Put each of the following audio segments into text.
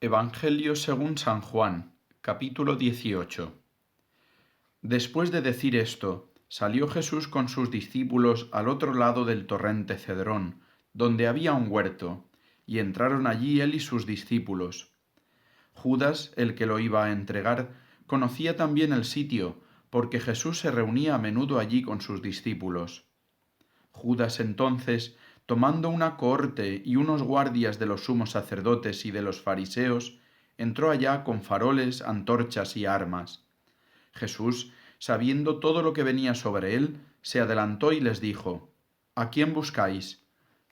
Evangelio según San Juan, capítulo 18. Después de decir esto, salió Jesús con sus discípulos al otro lado del torrente Cedrón, donde había un huerto, y entraron allí él y sus discípulos. Judas, el que lo iba a entregar, conocía también el sitio, porque Jesús se reunía a menudo allí con sus discípulos. Judas entonces, tomando una cohorte y unos guardias de los sumos sacerdotes y de los fariseos, entró allá con faroles, antorchas y armas. Jesús, sabiendo todo lo que venía sobre él, se adelantó y les dijo: ¿A quién buscáis?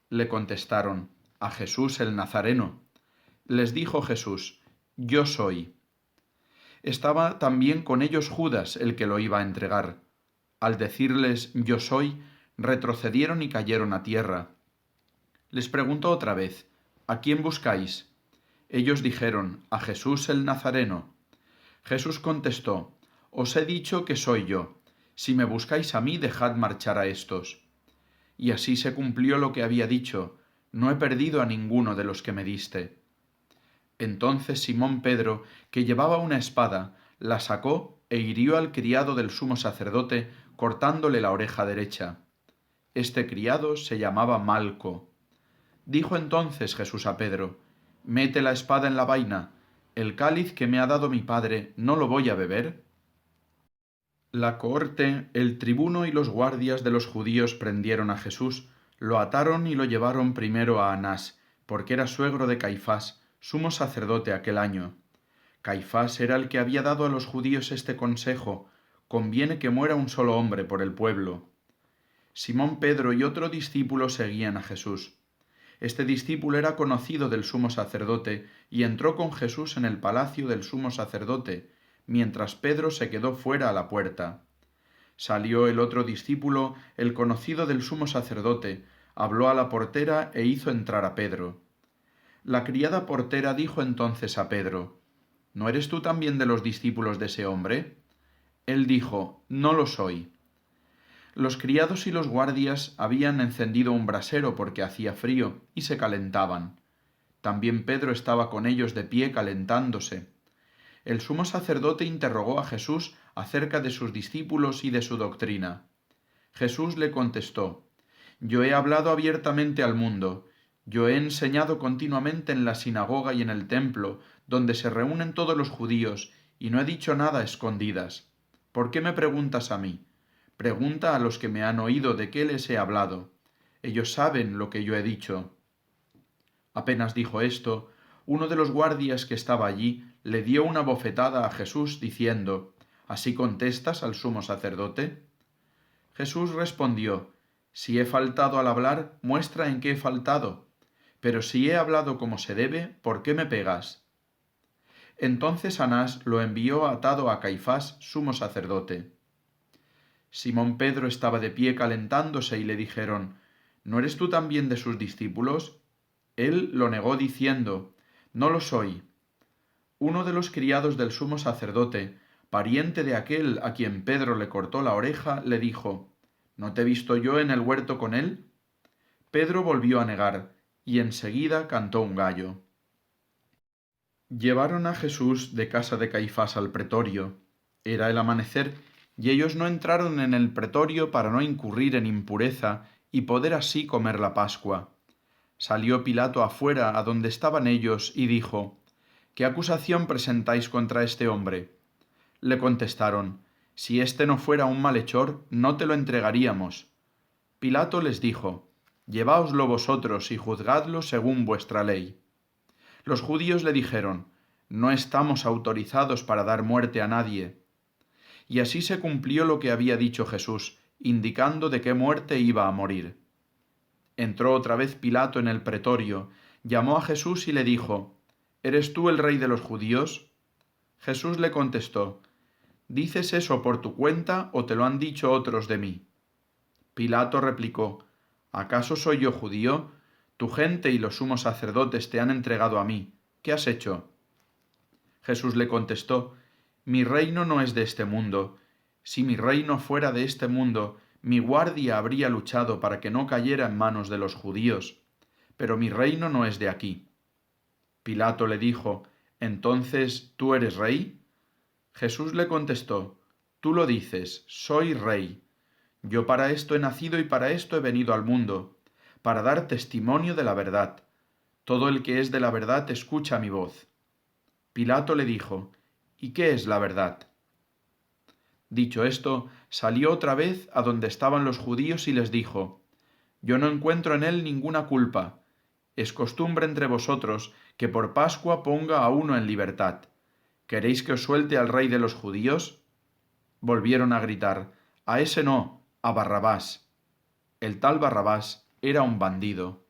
Le contestaron: a Jesús el Nazareno. Les dijo Jesús: Yo soy. Estaba también con ellos Judas, el que lo iba a entregar. Al decirles Yo soy, retrocedieron y cayeron a tierra. Les preguntó otra vez: ¿A quién buscáis? Ellos dijeron: a Jesús el Nazareno. Jesús contestó: Os he dicho que soy yo. Si me buscáis a mí, dejad marchar a éstos. Y así se cumplió lo que había dicho: No he perdido a ninguno de los que me diste. Entonces Simón Pedro, que llevaba una espada, la sacó e hirió al criado del sumo sacerdote, cortándole la oreja derecha. Este criado se llamaba Malco. Dijo entonces Jesús a Pedro: Mete la espada en la vaina. ¿El cáliz que me ha dado mi Padre no lo voy a beber? La cohorte, el tribuno y los guardias de los judíos prendieron a Jesús, lo ataron y lo llevaron primero a Anás, porque era suegro de Caifás, sumo sacerdote aquel año. Caifás era el que había dado a los judíos este consejo: conviene que muera un solo hombre por el pueblo. Simón Pedro y otro discípulo seguían a Jesús. Este discípulo era conocido del sumo sacerdote y entró con Jesús en el palacio del sumo sacerdote, mientras Pedro se quedó fuera a la puerta. Salió el otro discípulo, el conocido del sumo sacerdote, habló a la portera e hizo entrar a Pedro. La criada portera dijo entonces a Pedro: ¿No eres tú también de los discípulos de ese hombre? Él dijo: No lo soy. Los criados y los guardias habían encendido un brasero porque hacía frío, y se calentaban. También Pedro estaba con ellos de pie calentándose. El sumo sacerdote interrogó a Jesús acerca de sus discípulos y de su doctrina. Jesús le contestó: Yo he hablado abiertamente al mundo. Yo he enseñado continuamente en la sinagoga y en el templo, donde se reúnen todos los judíos, y no he dicho nada a escondidas. ¿Por qué me preguntas a mí? Pregunta a los que me han oído de qué les he hablado. Ellos saben lo que yo he dicho. Apenas dijo esto, uno de los guardias que estaba allí le dio una bofetada a Jesús, diciendo: ¿Así contestas al sumo sacerdote? Jesús respondió: Si he faltado al hablar, muestra en qué he faltado. Pero si he hablado como se debe, ¿por qué me pegas? Entonces Anás lo envió atado a Caifás, sumo sacerdote. Simón Pedro estaba de pie calentándose y le dijeron: ¿No eres tú también de sus discípulos? Él lo negó diciendo: No lo soy. Uno de los criados del sumo sacerdote, pariente de aquel a quien Pedro le cortó la oreja, le dijo: ¿No te he visto yo en el huerto con él? Pedro volvió a negar, y enseguida cantó un gallo. Llevaron a Jesús de casa de Caifás al pretorio. Era el amanecer, y ellos no entraron en el pretorio para no incurrir en impureza y poder así comer la Pascua. Salió Pilato afuera a donde estaban ellos y dijo: ¿Qué acusación presentáis contra este hombre? Le contestaron: Si éste no fuera un malhechor, no te lo entregaríamos. Pilato les dijo: Lleváoslo vosotros y juzgadlo según vuestra ley. Los judíos le dijeron: No estamos autorizados para dar muerte a nadie. Y así se cumplió lo que había dicho Jesús, indicando de qué muerte iba a morir. Entró otra vez Pilato en el pretorio, llamó a Jesús y le dijo: ¿Eres tú el rey de los judíos? Jesús le contestó: ¿Dices eso por tu cuenta o te lo han dicho otros de mí? Pilato replicó: ¿Acaso soy yo judío? Tu gente y los sumos sacerdotes te han entregado a mí. ¿Qué has hecho? Jesús le contestó: Mi reino no es de este mundo. Si mi reino fuera de este mundo, mi guardia habría luchado para que no cayera en manos de los judíos. Pero mi reino no es de aquí. Pilato le dijo: ¿Entonces tú eres rey? Jesús le contestó, Tú lo dices, soy rey. Yo para esto he nacido y para esto he venido al mundo, para dar testimonio de la verdad. Todo el que es de la verdad escucha mi voz. Pilato le dijo, ¿Y qué es la verdad? Dicho esto, salió otra vez a donde estaban los judíos y les dijo, Yo no encuentro en él ninguna culpa. Es costumbre entre vosotros que por Pascua ponga a uno en libertad. ¿Queréis que os suelte al rey de los judíos? Volvieron a gritar, A ese no, a Barrabás. El tal Barrabás era un bandido.